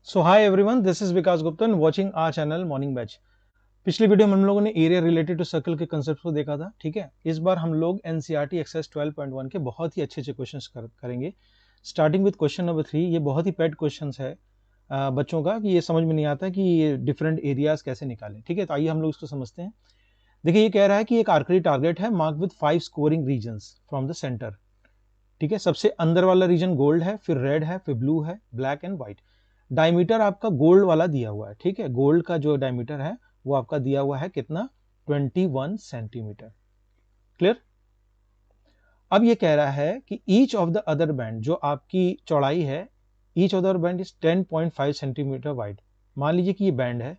So hi everyone, this is Vikas Gupta and watching our channel morning batch. पिछली video में हम लोगों ने एरिया रिलेटेड टू सर्कल के कंसेप्ट को देखा था। ठीक है, इस बार हम लोग एनसीईआरटी एक्सरसाइज 12.1 के बहुत ही अच्छे अच्छे क्वेश्चंस करेंगे। Starting with question number 3। ये बहुत ही पेट क्वेश्चंस है बच्चों का कि ये समझ में नहीं आता कि ये डिफरेंट एरियाज कैसे निकालें। ठीक है, तो आइए हम लोग इसको समझते हैं। देखिए, ये कह रहा है कि एक आर्करी टारगेट है mark with 5 scoring regions from the centre. ठीक है, सबसे अंदर वाला रीजन गोल्ड है, फिर रेड है, फिर ब्लू है, ब्लैक एंड व्हाइट। डायमीटर आपका गोल्ड वाला दिया हुआ है। ठीक है, गोल्ड का जो डायमीटर है वो आपका दिया हुआ है कितना, 21 सेंटीमीटर। क्लियर। अब ये कह रहा है कि each of the other band, जो आपकी चौड़ाई है, each of the other band is 10.5 centimetre wide. मान लीजिए कि ये बैंड है।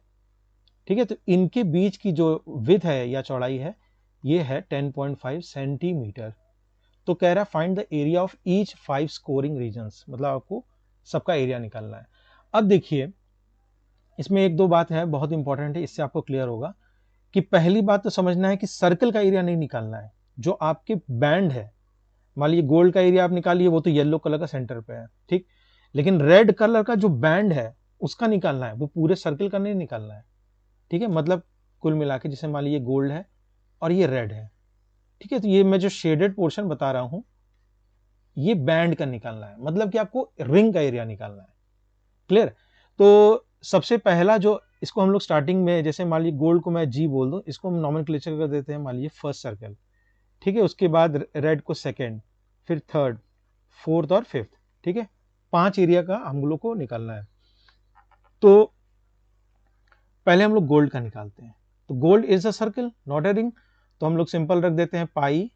ठीक है, तो इनके बीच की जो विड्थ है या चौड़ाई है ये है 10.5 सेंटीमीटर। तो कह रहा है find the area of each 5 scoring regions, मतलब आपको सबका एरिया निकालना है। अब देखिए, इसमें एक दो बात है बहुत इंपॉर्टेंट है, इससे आपको क्लियर होगा कि पहली बात तो समझना है कि सर्कल का एरिया नहीं निकालना है, जो आपके बैंड है। मान लीजिए गोल्ड का एरिया आप निकालिए, वो तो येलो कलर का सेंटर पे है। ठीक, लेकिन रेड कलर का जो बैंड है उसका निकालना है, वो पूरे सर्कल का नहीं निकालना है। ठीक है, मतलब कुल मिला के जैसे मान लीजिए गोल्ड है और ये रेड है। ठीक है, तो ये मैं जो शेडेड पोर्शन बता रहा हूं ये बैंड का निकालना है, मतलब कि आपको रिंग का एरिया निकालना है। क्लियर। तो सबसे पहला जो इसको हम लोग स्टार्टिंग में, जैसे मान लीजिए गोल्ड को मैं जी बोल दूं, इसको हम नॉमेनक्लेचर कर देते हैं, मान लीजिए फर्स्ट सर्कल। ठीक है, उसके बाद रेड को सेकेंड, फिर थर्ड, फोर्थ और फिफ्थ। ठीक है, 5 एरिया का हम लोग को निकालना है। तो पहले हम लोग गोल्ड का निकालते हैं। तो gold is a circle not a ring, तो हम लोग सिंपल रख देते हैं पाई।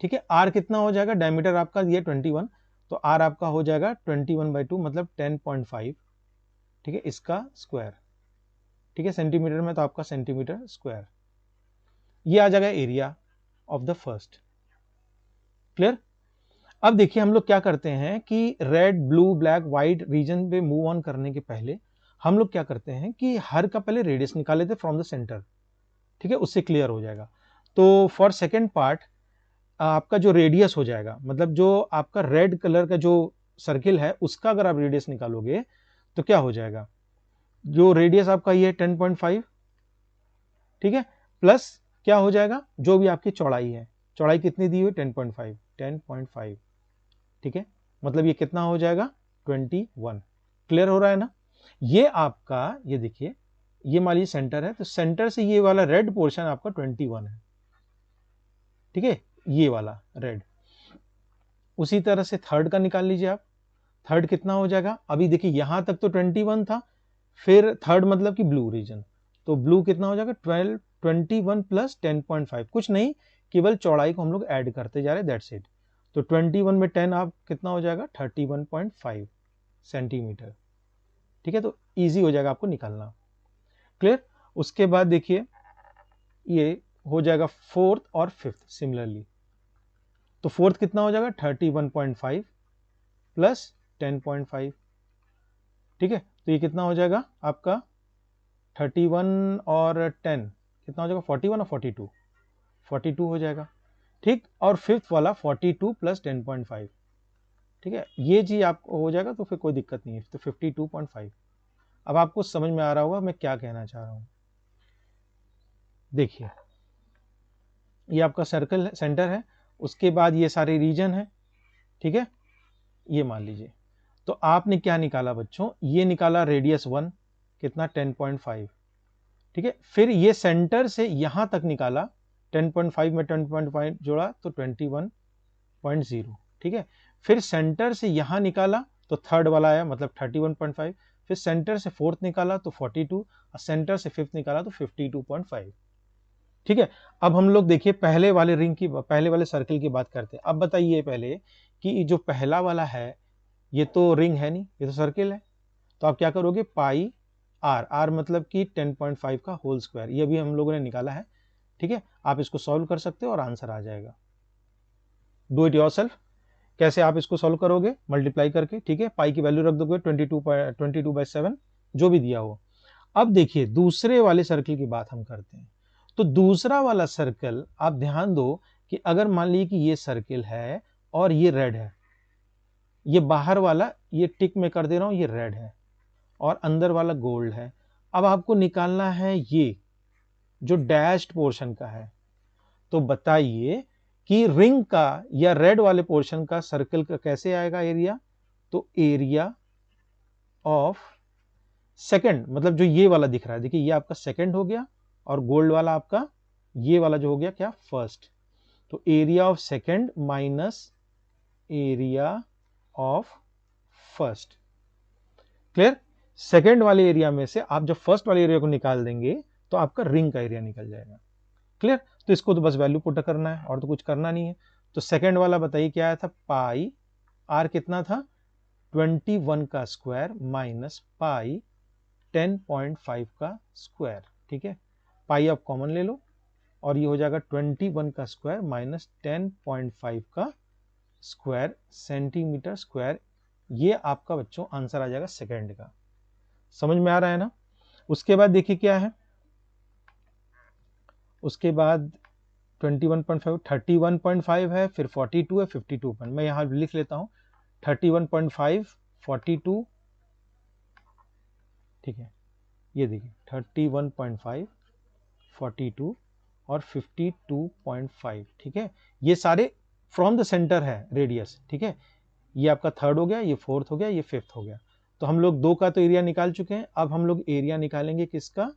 ठीक है, आर कितना हो जाएगा, डायमीटर आपका ये 21, तो आर आपका हो जाएगा 21/2 मतलब 10.5। ठीक है, इसका स्क्वायर। ठीक है, सेंटीमीटर में तो आपका सेंटीमीटर स्क्वायर। ये आ जाएगा area of the first. Clear. अब देखिए हम लोग क्या करते हैं कि red blue black white region पे मूव ऑन करने के पहले हम लोग क्या करते हैं कि हर का पहले रेडियस निकाल लेते फ्रॉम द सेंटर। ठीक है, उससे क्लियर हो जाएगा। तो फॉर सेकेंड पार्ट आपका जो रेडियस हो जाएगा, मतलब जो आपका रेड कलर का जो सर्किल है उसका अगर आप रेडियस निकालोगे तो क्या हो जाएगा, जो रेडियस आपका ये 10.5। ठीक है, प्लस क्या हो जाएगा, जो भी आपकी चौड़ाई है, चौड़ाई कितनी दी हुई 10.5, 10.5। ठीक है, मतलब ये कितना हो जाएगा 21। क्लियर हो रहा है ना। ये आपका, ये देखिए, ये मान लीजिए सेंटर है, तो सेंटर से ये वाला रेड पोर्शन आपका 21 है। ठीक है, ये वाला रेड। उसी तरह से थर्ड का निकाल लीजिए आप। थर्ड कितना हो जाएगा, अभी देखिए यहां तक तो 21 था, फिर थर्ड मतलब कि ब्लू रीजन, तो ब्लू कितना हो जाएगा 21 प्लस 10.5, कुछ नहीं, केवल चौड़ाई को हम लोग ऐड करते जा रहे हैं, दैट्स इट। तो 21 में 10 आप कितना हो जाएगा 31.5 सेंटीमीटर। ठीक है, तो इजी हो जाएगा आपको निकालना। क्लियर। उसके बाद देखिए ये हो जाएगा फोर्थ और फिफ्थ सिमिलरली। तो फोर्थ कितना हो जाएगा 31.5 प्लस 10.5। ठीक है, तो ये कितना हो जाएगा आपका 31 और 10 कितना हो जाएगा 41 और 42, 42 हो जाएगा। ठीक, और फिफ्थ वाला 42 प्लस 10.5। ठीक है, ये चीज आपको हो जाएगा तो फिर कोई दिक्कत नहीं है, तो 52.5। अब आपको समझ में आ रहा होगा मैं क्या कहना चाह रहा हूं। देखिए, ये आपका सर्कल है, सेंटर है, उसके बाद ये सारे रीजन है। ठीक है, ये मान लीजिए, तो आपने क्या निकाला बच्चों, ये निकाला रेडियस 1 कितना 10.5। ठीक है, फिर ये सेंटर से यहां तक निकाला, 10.5 में 10.5 जोड़ा तो 21.0। ठीक है, फिर सेंटर से यहां निकाला तो थर्ड वाला आया मतलब 31.5, फिर सेंटर से फोर्थ निकाला तो 42 और सेंटर से फिफ्थ निकाला तो 52.5। ठीक है, अब हम लोग देखिए पहले वाले रिंग की, पहले वाले सर्कल की बात करते हैं। अब बताइए पहले कि जो पहला वाला है ये तो रिंग है नहीं, ये तो सर्किल है, तो आप क्या करोगे पाई आर, आर मतलब कि 10.5 का होल स्क्वायर, ये भी हम लोगों ने निकाला है। ठीक है, आप इसको सॉल्व कर सकते हो और आंसर आ जाएगा। Do it yourself. कैसे आप इसको सॉल्व करोगे, मल्टीप्लाई करके। ठीक है, पाई की वैल्यू रख दोगे 22/7 जो भी दिया हो। अब देखिए दूसरे वाले सर्कल की बात हम करते हैं। तो दूसरा वाला सर्कल आप ध्यान दो कि अगर मान लीजिए कि ये सर्कल है और ये रेड है, ये बाहर वाला ये टिक में कर दे रहा हूं, ये रेड है, और अंदर वाला गोल्ड है। अब आपको निकालना है ये जो डैश्ड पोर्शन का है। तो बताइए कि रिंग का या रेड वाले पोर्शन का सर्कल का कैसे आएगा एरिया? तो एरिया ऑफ सेकंड, मतलब जो ये वाला दिख रहा है, देखिए ये आपका सेकंड हो गया और गोल्ड वाला आपका ये वाला जो हो गया क्या? फर्स्ट। तो area of second minus area of first. Clear? Second वाले एरिया में से आप जब फर्स्ट वाले एरिया को निकाल देंगे तो आपका रिंग का एरिया निकल जाएगा। क्लियर? तो इसको तो बस वैल्यू पुट करना है और तो कुछ करना नहीं है। तो सेकंड वाला बताइए क्या आया था? पाई आर कितना था? 21 का स्क्वायर माइनस पाई 10.5 का स्क्वायर। ठीक है, पाई आप कॉमन ले लो और ये हो जाएगा 21 का स्क्वायर माइनस 10.5 का स्क्वायर सेंटीमीटर स्क्वायर। ये आपका बच्चों आंसर आ जाएगा सेकंड का। समझ में आ रहा है ना? उसके बाद देखिए क्या है, उसके बाद 21.5 31.5 है, फिर 42 है, 52 पॉइंट। मैं यहां लिख लेता हूं 31.5 42। ठीक है, ये देखिए 31.5 42 और 52.5। ठीक है, ये सारे फ्रॉम द सेंटर है रेडियस। ठीक है, ये आपका थर्ड हो गया, ये फोर्थ हो गया, ये फिफ्थ हो गया। तो हम लोग दो का तो एरिया निकाल चुके हैं। अब हम लोग एरिया निकालेंगे किसका?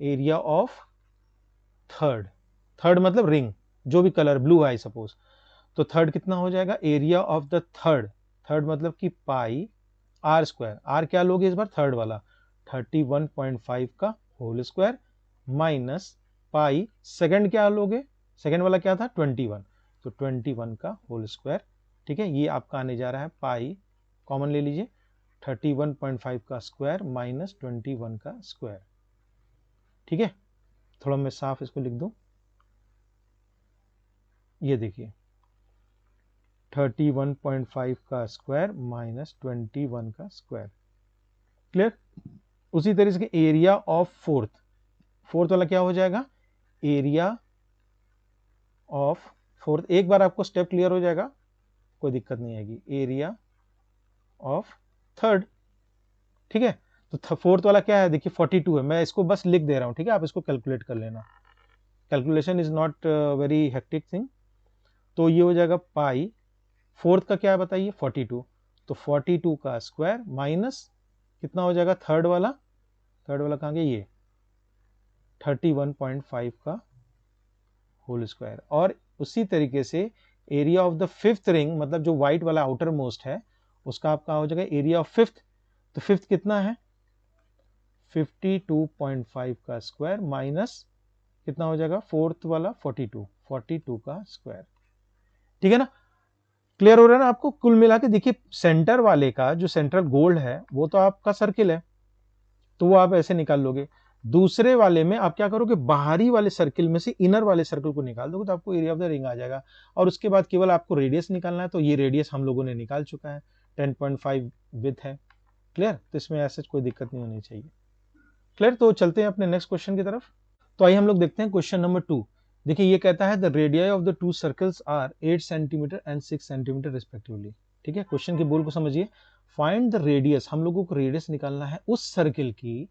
Area of third. थर्ड मतलब रिंग, जो भी कलर ब्लू है सपोज। तो थर्ड कितना हो जाएगा? Area of the third. Third मतलब कि पाई आर स्क्वायर। आर क्या लोगे इस बार? थर्ड वाला 31.5 का whole square minus pi second क्या लोगे? सेकंड वाला क्या था? 21। तो 21 का होल स्क्वायर। ठीक है, ये आपका आने जा रहा है पाई कॉमन ले लीजिए 31.5 का स्क्वायर माइनस 21 का स्क्वायर। ठीक है, थोड़ा मैं साफ इसको लिख दूं। ये देखिए 31.5 का स्क्वायर माइनस 21 का स्क्वायर। क्लियर? उसी तरीके से एरिया ऑफ फोर्थ। फोर्थ वाला क्या हो जाएगा? Area of fourth. एक बार आपको स्टेप क्लियर हो जाएगा, कोई दिक्कत नहीं आएगी। Area of third. ठीक है, तो फोर्थ वाला क्या है? देखिए 42 है, मैं इसको बस लिख दे रहा हूं। ठीक है, आप इसको कैलकुलेट कर लेना, calculation is not very hectic thing. तो ये हो जाएगा पाई फोर्थ का क्या है बताइए? 42। तो 42 का स्क्वायर माइनस कितना हो जाएगा? थर्ड वाला, थर्ड वाला कहाँ गया? ये 31.5 का होल स्क्वायर। और उसी तरीके से area of the fifth ring, मतलब जो व्हाइट वाला आउटर मोस्ट है, उसका आपका हो जाएगा एरिया ऑफ फिफ्थ। तो फिफ्थ कितना है? 52.5 का स्क्वायर माइनस कितना हो जाएगा? फोर्थ वाला 42 का स्क्वायर। ठीक है ना? क्लियर हो रहा है ना आपको? कुल मिला के देखिए सेंटर वाले का जो सेंट्रल गोल्ड है वो तो आपका सर्किल है, तो वो आप ऐसे निकाल लोगे। दूसरे वाले में आप क्या करोगे? बाहरी वाले सर्किल में से इनर वाले सर्किल को निकाल दोगे तो आपको एरिया ऑफ द रिंग आ जाएगा। और उसके बाद केवल आपको रेडियस निकालना है, तो ये रेडियस हम लोगों ने निकाल चुका है, 10.5 विथ है। क्लियर? तो इसमें ऐसे कोई दिक्कत नहीं होनी चाहिए। क्लियर? तो चलते हैं अपने नेक्स्ट क्वेश्चन की तरफ। तो आइए हम लोग देखते हैं क्वेश्चन नंबर 2। देखिए ये कहता है the radii of the two circles are 8 centimetre and 6 centimetre respectively. ठीक है, क्वेश्चन के बोल को समझिए। फाइंड द रेडियस, हम लोगों को रेडियस निकालना है उस सर्किल की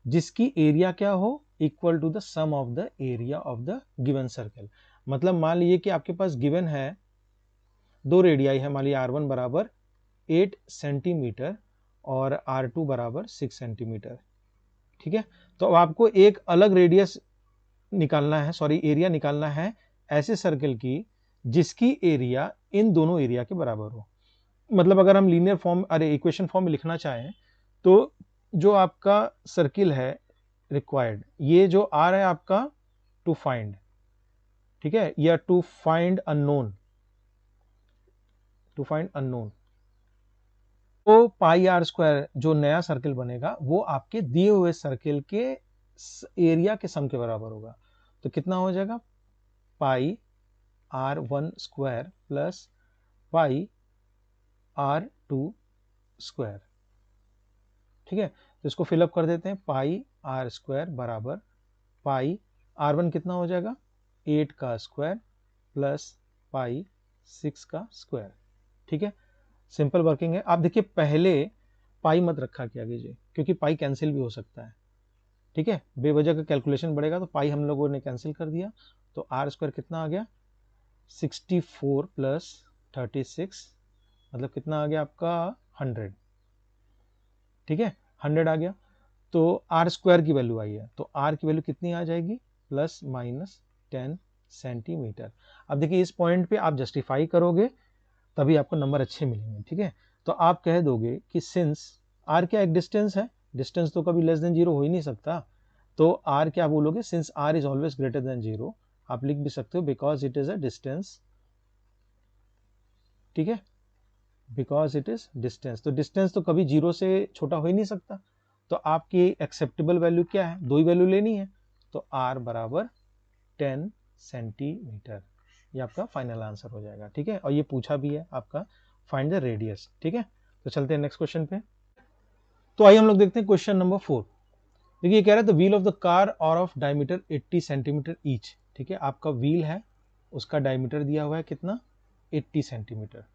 जिसकी एरिया क्या हो? Equal to the sum of the area of the given circle. मतलब मान लीजिए कि आपके पास गिवन है दो रेडियाई है, मान लीजिए R1 बराबर 8 सेंटीमीटर और R2 बराबर 6 सेंटीमीटर। ठीक है, तो अब आपको एक अलग रेडियस निकालना है, सॉरी एरिया निकालना है ऐसे सर्कल की जिसकी एरिया इन दोनों एरिया के बराबर हो। मतलब अगर हम लीनियर फॉर्म, अरे इक्वेशन फॉर्म में लिखना चाहें तो जो आपका सर्किल है रिक्वायर्ड, ये जो आर है आपका टू फाइंड, ठीक है, या to find unknown, to find unknown, तो पाई आर स्क्वायर जो नया सर्किल बनेगा वो आपके दिए हुए सर्किल के एरिया के सम के बराबर होगा। तो कितना हो जाएगा? Pi r one square plus pi r two square. ठीक है, तो इसको फिलअप कर देते हैं। पाई आर स्क्वायर बराबर पाई आर वन कितना हो जाएगा? 8 का स्क्वायर प्लस पाई 6 का स्क्वायर। ठीक है, सिंपल वर्किंग है। आप देखिए पहले पाई मत रखा क्या कीजिए, क्योंकि पाई कैंसिल भी हो सकता है, ठीक है। बेवजह का कैलकुलेशन बढ़ेगा तो पाई हम लोगों ने कैंसिल कर दिया, तो आर स्क्वायर कितना आ गया 64 प्लस 36, मतलब कितना आ गया आपका 100, ठीक है 100 आ गया। तो आर स्क्वायर की वैल्यू आई है, तो आर की वैल्यू कितनी आ जाएगी प्लस माइनस 10 सेंटीमीटर। अब देखिए इस पॉइंट पे आप जस्टिफाई करोगे तभी आपको नंबर अच्छे मिलेंगे, ठीक है। तो आप कह दोगे कि सिंस आर क्या एक डिस्टेंस है, डिस्टेंस तो कभी लेस देन जीरो हो ही नहीं सकता, तो आर क्या बोलोगे, since r is always greater than zero, आप लिख भी सकते हो because it is a distance, ठीक है, बिकॉज इट इज डिस्टेंस। तो डिस्टेंस तो कभी जीरो से छोटा हो ही नहीं सकता, तो आपकी एक्सेप्टेबल वैल्यू क्या है, दो ही वैल्यू लेनी है, तो आर बराबर 10 सेंटीमीटर, ये आपका फाइनल आंसर हो जाएगा, ठीक है। और ये पूछा भी है आपका फाइंड द रेडियस, ठीक है। तो चलते हैं नेक्स्ट क्वेश्चन पे। तो आइए हम लोग देखते हैं क्वेश्चन नंबर 4। देखिए ये कह रहा है the wheel of the car और ऑफ डायमीटर 80 सेंटीमीटर ईच, ठीक है। आपका व्हील है, उसका डायमीटर दिया हुआ है कितना 80 सेंटीमीटर,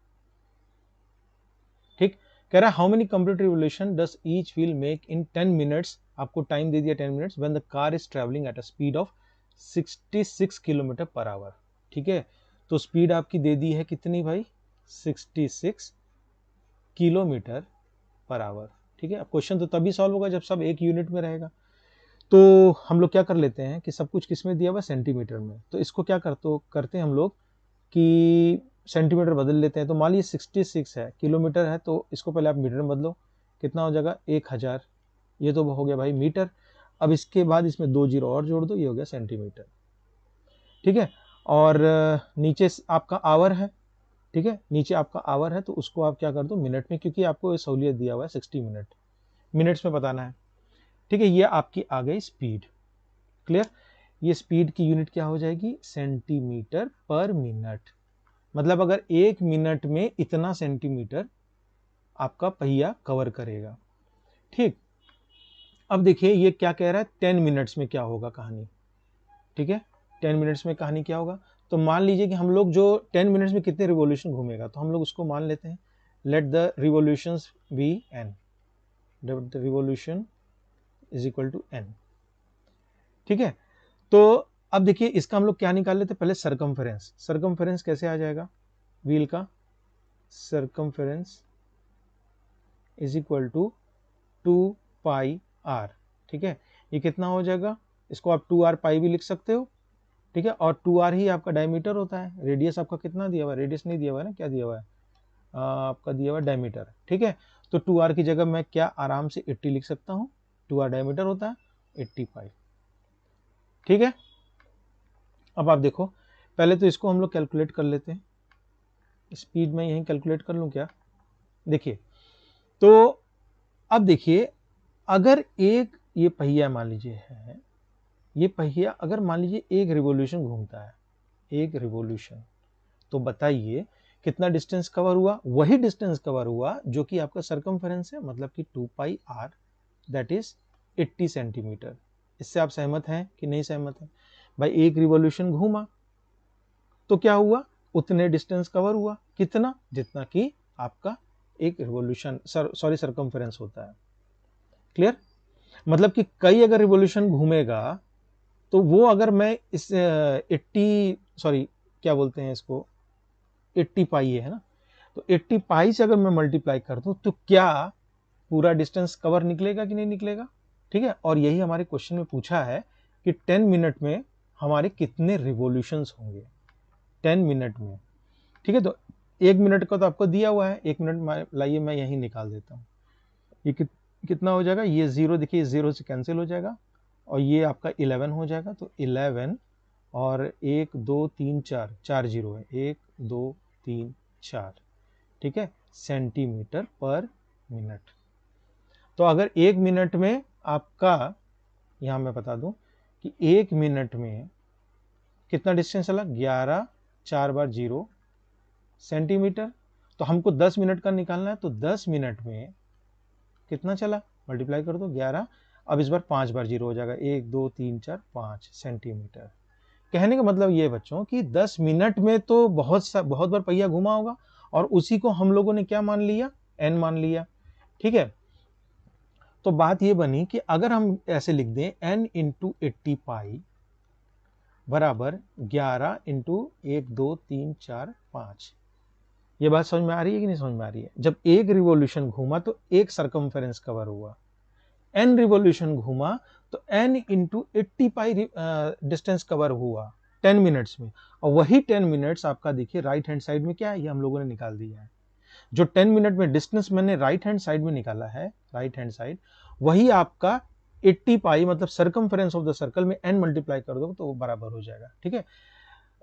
ठीक। कह रहा है how many complete revolution does each wheel make in 10 minutes, आपको टाइम दे दिया 10 minutes, when the car is travelling at a speed of 66 kilometre per hour, ठीक है। तो स्पीड आपकी दे दी है कितनी भाई 66 किलोमीटर पर आवर, ठीक है। अब क्वेश्चन तो तभी सॉल्व होगा जब सब एक यूनिट में रहेगा, तो हम लोग क्या कर लेते हैं कि सब कुछ किस में दिया हुआ सेंटीमीटर में, तो इसको क्या करते हैं हम लोग कि सेंटीमीटर बदल लेते हैं। तो मान लीजिए 66 है, किलोमीटर है, तो इसको पहले आप मीटर में बदलो, कितना हो जाएगा 1000, ये तो हो गया भाई मीटर। अब इसके बाद इसमें 2 जीरो और जोड़ दो, ये हो गया सेंटीमीटर, ठीक है। और नीचे आपका आवर है, ठीक है, नीचे आपका आवर है, तो उसको आप क्या कर दो मिनट में, क्योंकि आपको ये सहूलियत दिया हुआ है 60 मिनट, मिनट्स में बताना है, ठीक है। ये आपकी आ गई स्पीड, क्लियर। ये स्पीड की यूनिट क्या हो जाएगी सेंटीमीटर पर मिनट, मतलब अगर 1 मिनट में इतना सेंटीमीटर आपका पहिया कवर करेगा, ठीक। अब देखिए ये क्या कह रहा है 10 मिनट्स में क्या होगा कहानी, ठीक है, 10 मिनट्स में कहानी क्या होगा। तो मान लीजिए कि हम लोग जो 10 मिनट्स में कितने रिवॉल्यूशन घूमेगा, तो हम लोग उसको मान लेते हैं let the revolutions be n, the revolution is equal to n, ठीक है। तो अब देखिए इसका हम लोग क्या निकाल लेते हैं, पहले सरकमफेरेंस, सरकमफेरेंस कैसे आ जाएगा व्हील का, circumference is equal to 2 pi r, ठीक है। ये कितना हो जाएगा, इसको आप 2r पाई भी लिख सकते हो, ठीक है। और 2r ही आपका डायमीटर होता है, रेडियस आपका कितना दिया हुआ है, रेडियस नहीं दिया हुआ है ना, क्या दिया हुआ है आपका दिया हुआ है डायमीटर, ठीक है। तो 2r की जगह मैं क्या आराम से 80 लिख सकता हूँ, 2r डायमीटर होता है 80 पाई, ठीक है। अब आप देखो पहले तो इसको हम लोग कैलकुलेट कर लेते हैं, स्पीड में यहीं कैलकुलेट कर लूँ क्या, देखिए। तो अब देखिए अगर एक ये पहिया मान लीजिए है, ये पहिया अगर मान लीजिए एक रिवॉल्यूशन घूमता है, एक रिवॉल्यूशन, तो बताइए कितना डिस्टेंस कवर हुआ, वही डिस्टेंस कवर हुआ जो कि आपका सरकमफेरेंस है, मतलब कि 2 pi are that is 80 centimetre. इससे आप सहमत हैं कि नहीं सहमत हैं भाई, एक रिवॉल्यूशन घूमा तो क्या हुआ उतने डिस्टेंस कवर हुआ, कितना जितना कि आपका एक रिवॉल्यूशन सॉरी सरकमफेरेंस होता है, क्लियर। मतलब कि कई अगर रिवॉल्यूशन घूमेगा तो वो अगर मैं इस 80 सॉरी क्या बोलते हैं इसको 80 पाई है ना, तो 80 पाई से अगर मैं मल्टीप्लाई कर दूं तो क्या पूरा डिस्टेंस कवर निकलेगा कि नहीं निकलेगा, ठीक है। और यही हमारे क्वेश्चन में पूछा है कि 10 मिनट में हमारे कितने रिवॉल्यूशंस होंगे 10 मिनट में, ठीक है। तो 1 मिनट का तो आपको दिया हुआ है, 1 मिनट लाइए मैं यहीं निकाल देता हूँ, ये कितना हो जाएगा, ये जीरो देखिए जीरो से कैंसिल हो जाएगा और ये आपका 11 हो जाएगा, तो 11 और 1 2 3 4 4 जीरो है, 1 2 3 4, ठीक है, सेंटीमीटर पर मिनट। तो अगर 1 मिनट में आपका, यहां मैं बता दूं कि 1 मिनट में कितना डिस्टेंस चला 11 4 बार 0 सेंटीमीटर, तो हमको 10 मिनट का निकालना है, तो 10 मिनट में कितना चला मल्टीप्लाई कर दो 11, अब इस बार 5 बार 0 हो जाएगा, 1 2 3 4 5 सेंटीमीटर। कहने का मतलब ये बच्चों कि 10 मिनट में तो बहुत बार पहिया घुमा होगा और उसी को हम लोगों ने क्या मान लिया n मान लिया, ठीक है। तो बात ये बनी कि अगर हम ऐसे लिख दें n इंटू 80 पाई बराबर 11 इंटू 1 2 3 4 5। ये बात समझ में आ रही है कि नहीं समझ में आ रही है? जब एक रिवॉल्यूशन घूमा तो एक सरकमफेरेंस कवर हुआ, n रिवॉल्यूशन घूमा तो n इंटू 80 पाई डिस्टेंस कवर हुआ 10 मिनट्स में। और वही 10 मिनट्स आपका देखिए राइट हैंड साइड में क्या है, ये हम लोगों ने निकाल दिया है। जो 10 मिनट में डिस्टेंस मैंने राइट हैंड साइड में निकाला है, राइट हैंड साइड, वही आपका 80 पाई मतलब सरकमफेरेंस ऑफ द सर्कल में n मल्टीप्लाई कर दो तो वो बराबर हो जाएगा। ठीक है,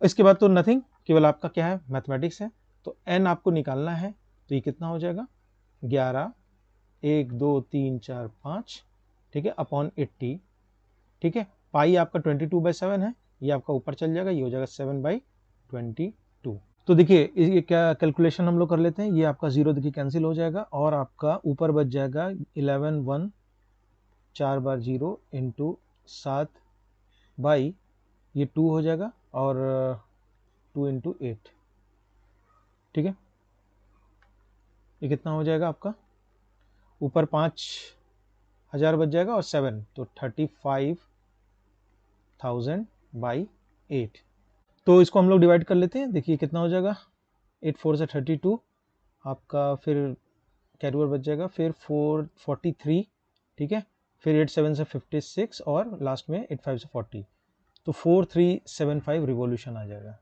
इसके बाद तो नथिंग, केवल आपका क्या है, मैथमेटिक्स है। तो n आपको निकालना है, तो ये कितना हो जाएगा 11 1 2 3 4 5, ठीक है, अपॉन 80। ठीक है, पाई आपका 22/7 है, ये आपका ऊपर चल जाएगा, ये हो जाएगा 7/22। तो देखिए ये क्या कैलकुलेशन हम लोग कर लेते हैं, ये आपका 0 देखिए कैंसिल हो जाएगा और आपका ऊपर बच जाएगा 11 1 4 बार 0 इंटू 7 बाई ये 2 हो जाएगा और 2 इंटू 8। ठीक है, ये कितना हो जाएगा आपका, ऊपर 5000 बच जाएगा और 7 तो 35,000 बाई 8। तो इसको हम लोग डिवाइड कर लेते हैं, देखिए कितना हो जाएगा, 8 4 से 32 आपका, फिर कैरी ओवर बच जाएगा, फिर 443, ठीक है, फिर 8 7 से 56 और लास्ट में 8 5 से 40, तो 4375 रिवॉल्यूशन आ जाएगा।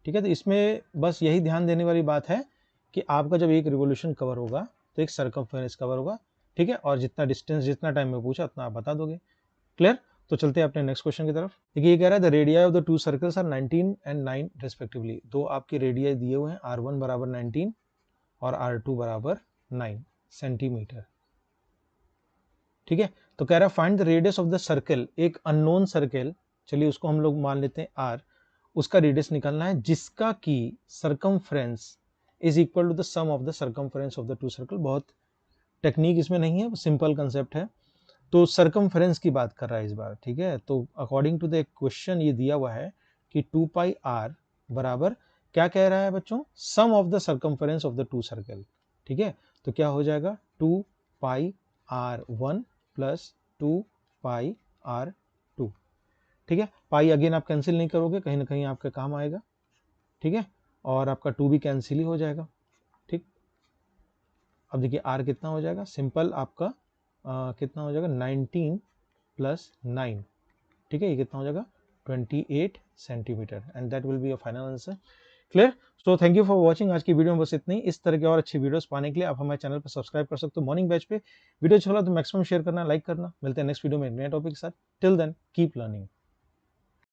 ठीक है, तो इसमें बस यही ध्यान देने वाली बात है कि आपका जब एक रिवॉल्यूशन कवर होगा तो एक सरकमफेरेंस कवर होगा। ठीक है, और जितना डिस्टेंस जितना टाइम में पूछा उतना आप बता दोगे। क्लियर? तो चलते हैं अपने नेक्स्ट क्वेश्चन की तरफ। देखिए ये कह रहा है the radii of the two circles are 19 and 9 respectively. दो आपके रेडियाई दिए हुए हैं, r1 बराबर 19 और r2 बराबर 9 सेंटीमीटर। ठीक है, तो कह रहा है find the radius of the circle, एक अननोन सर्कल, चलिए उसको हम लोग मान लेते हैं r, उसका रेडियस निकालना है जिसका की circumference is equal to the sum of the circumference of the two circle. बहुत टेक्निक इसमें नहीं है, सिंपल कंसेप्ट है। तो सरकमफ्रेंस की बात कर रहा है इस बार। ठीक है, तो अकॉर्डिंग टू द क्वेश्चन ये दिया हुआ है कि 2 पाई आर बराबर क्या कह रहा है बच्चों, sum of the circumference of the two circle. ठीक है, तो क्या हो जाएगा 2 पाई r1 प्लस 2 पाई r2। ठीक है, पाई अगेन आप कैंसिल नहीं करोगे, कहीं ना कहीं आपके काम आएगा। ठीक है, और आपका 2 भी कैंसिल ही हो जाएगा। ठीक, अब देखिए r कितना हो जाएगा, सिंपल आपका कितना हो जाएगा 19 प्लस 9। ठीक है, ये कितना हो जाएगा 28 centimetre and that will be your final answer. Clear? So thank you for watching. आज की वीडियो में बस इतनी। इस तरह के और अच्छी वीडियोस पाने के लिए आप हमारे चैनल पर सब्सक्राइब कर सकते हो मॉर्निंग बैच पे। वीडियो अच्छा लगा तो मैक्सिमम शेयर करना, लाइक करना। मिलते हैं नेक्स्ट वीडियो में एक नए टॉपिक के साथ। Till then keep learning.